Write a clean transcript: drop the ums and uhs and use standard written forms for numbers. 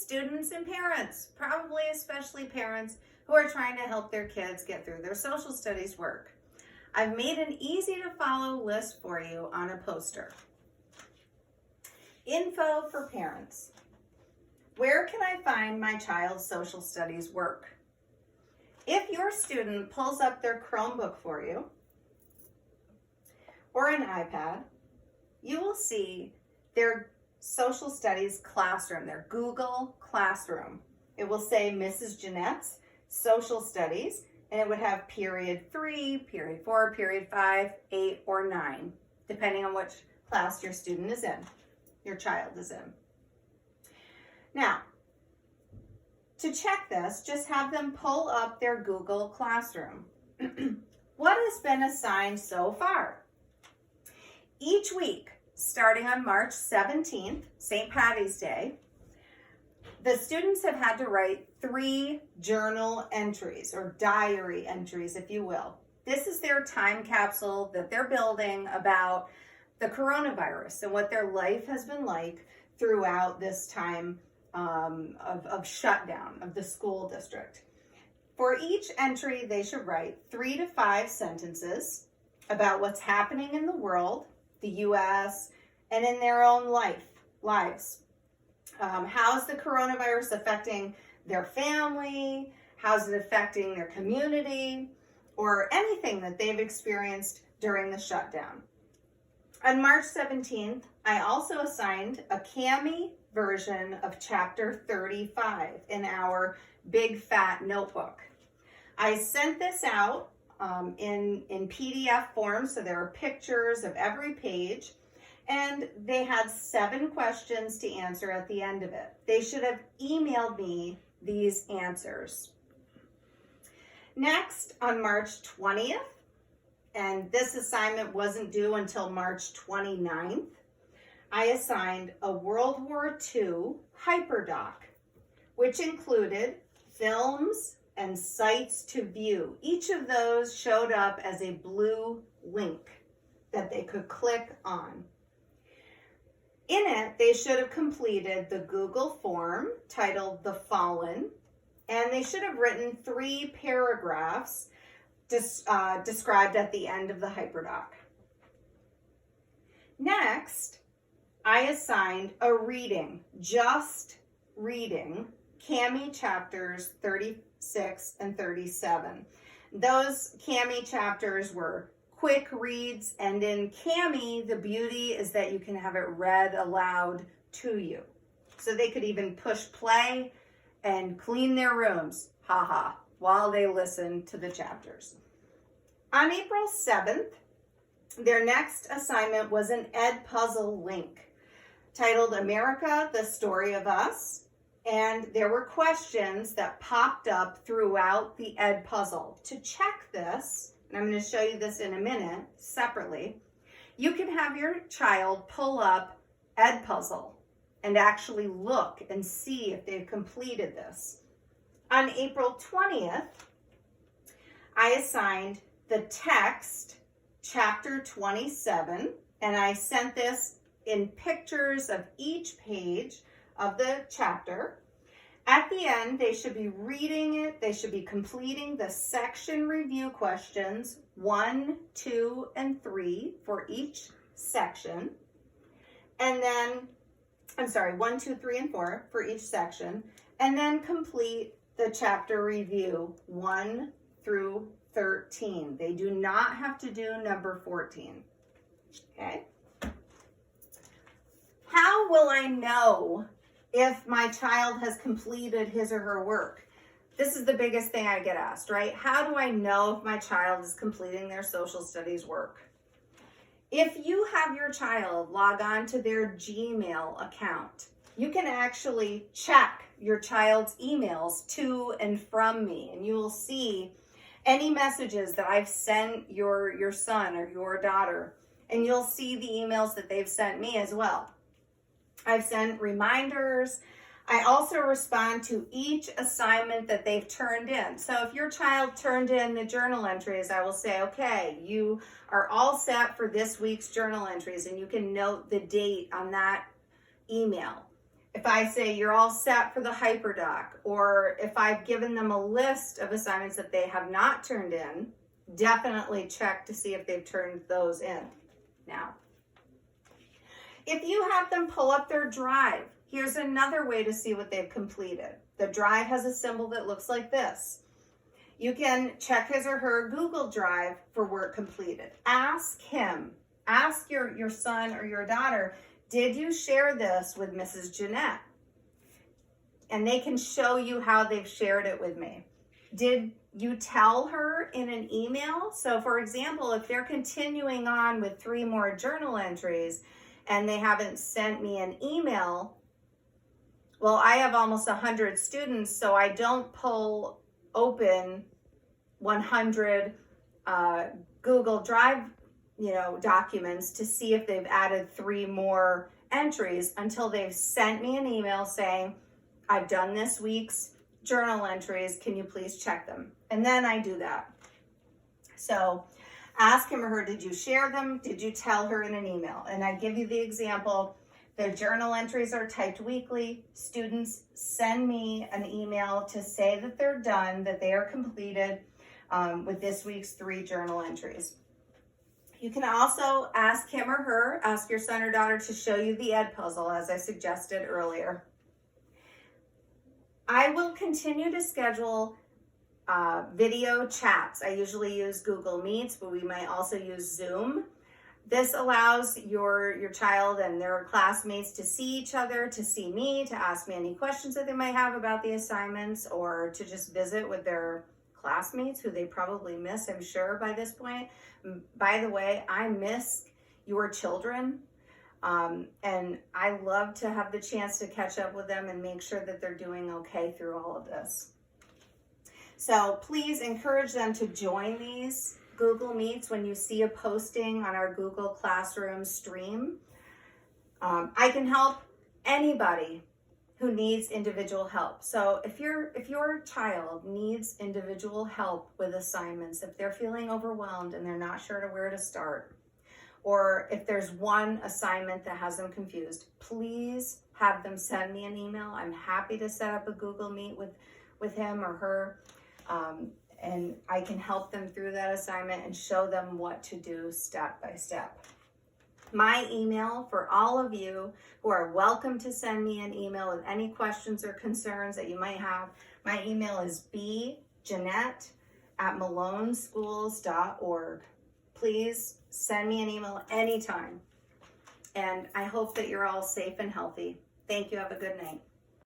students and parents, probably especially parents who are trying to help their kids get through their social studies work. I've made an easy to follow list for you on a poster. Info for parents. Where can I find my child's social studies work? If your student pulls up their Chromebook for you or an iPad, you will see their social studies classroom, their Google Classroom. It will say Mrs. Jeanette's Social Studies, and it would have period 3, period 4, period 5, 8, or 9, depending on which class your student is in, your child is in. Now, to check this, just have them pull up their Google Classroom. What has been assigned so far? Each week, starting on March 17th, St. Patty's Day, the students have had to write 3 journal entries, or diary entries, if you will. This is their time capsule that they're building about the coronavirus and what their life has been like throughout this time of shutdown of the school district. For each entry, they should write 3 to 5 sentences about what's happening in the world, the U.S., and in their own lives. How's the coronavirus affecting their family? How's it affecting their community? Or anything that they've experienced during the shutdown. On March 17th, I also assigned a Cami version of chapter 35 in our big fat notebook. I sent this out in PDF form, so there are pictures of every page, and they had 7 questions to answer at the end of it. They should have emailed me these answers. Next, on March 20th, and this assignment wasn't due until March 29th, I assigned a World War II hyperdoc, which included films and sites to view. Each of those showed up as a blue link that they could click on. In it, they should have completed the Google form titled The Fallen, and they should have written 3 paragraphs described at the end of the hyperdoc. Next, I assigned a reading, just reading, Cami chapters 36 and 37. Those Cami chapters were quick reads, and in Cami, the beauty is that you can have it read aloud to you. So they could even push play and clean their rooms, while they listen to the chapters. On April 7th, their next assignment was an Edpuzzle link titled America, the Story of Us, and there were questions that popped up throughout the Edpuzzle. To check this, and I'm going to show you this in a minute separately, you can have your child pull up Edpuzzle and actually look and see if they've completed this. On April 20th, I assigned the text, chapter 27, and I sent this in pictures of each page of the chapter. At the end, they should be reading it. They should be completing the section review questions 1, 2, and 3 for each section. And then, 1, 2, 3, and 4 for each section. And then complete the chapter review 1 through 13. They do not have to do number 14. Okay? How will I know if my child has completed his or her work? This is the biggest thing I get asked, right? How do I know if my child is completing their social studies work? If you have your child log on to their Gmail account, you can actually check your child's emails to and from me, and you will see any messages that I've sent your son or your daughter, and you'll see the emails that they've sent me as well. I've sent reminders. I also respond to each assignment that they've turned in. So if your child turned in the journal entries, I will say, okay, you are all set for this week's journal entries, and you can note the date on that email. if I say you're all set for the HyperDoc, or if I've given them a list of assignments that they have not turned in, definitely check to see if they've turned those in now. If you have them pull up their drive, here's another way to see what they've completed. The drive has a symbol that looks like this. You can check his or her Google Drive for work completed. Ask him, ask your son or your daughter, did you share this with Mrs. Jeanette? And they can show you how they've shared it with me. Did you tell her in an email? So for example, if they're continuing on with 3 more journal entries and they haven't sent me an email, well, I have almost 100 students, so I don't pull open 100 Google Drive documents to see if they've added 3 more entries until they've sent me an email saying, I've done this week's journal entries, can you please check them? And then I do that. So ask him or her, did you share them? Did you tell her in an email? And I give you the example, the journal entries are typed weekly. Students send me an email to say that they're done, that they are completed with this week's 3 journal entries. You can also ask him or her, ask your son or daughter to show you the Edpuzzle, as I suggested earlier. I will continue to schedule video chats. I usually use Google Meets, but we might also use Zoom. This allows your child and their classmates to see each other, to see me, to ask me any questions that they might have about the assignments, or to just visit with their classmates who they probably miss, I'm sure, by this point. By the way, I miss your children, and I love to have the chance to catch up with them and make sure that they're doing okay through all of this. So please encourage them to join these Google Meets when you see a posting on our Google Classroom stream. I can help anybody who needs individual help. So if your child needs individual help with assignments, if they're feeling overwhelmed and they're not sure where to start, or if there's one assignment that has them confused, please have them send me an email. I'm happy to set up a Google Meet with him or her, and I can help them through that assignment and show them what to do step by step. My email for all of you who are welcome to send me an email with any questions or concerns that you might have. My email is bjeanette@maloneschools.org. Please send me an email anytime. And I hope that you're all safe and healthy. Thank you. Have a good night.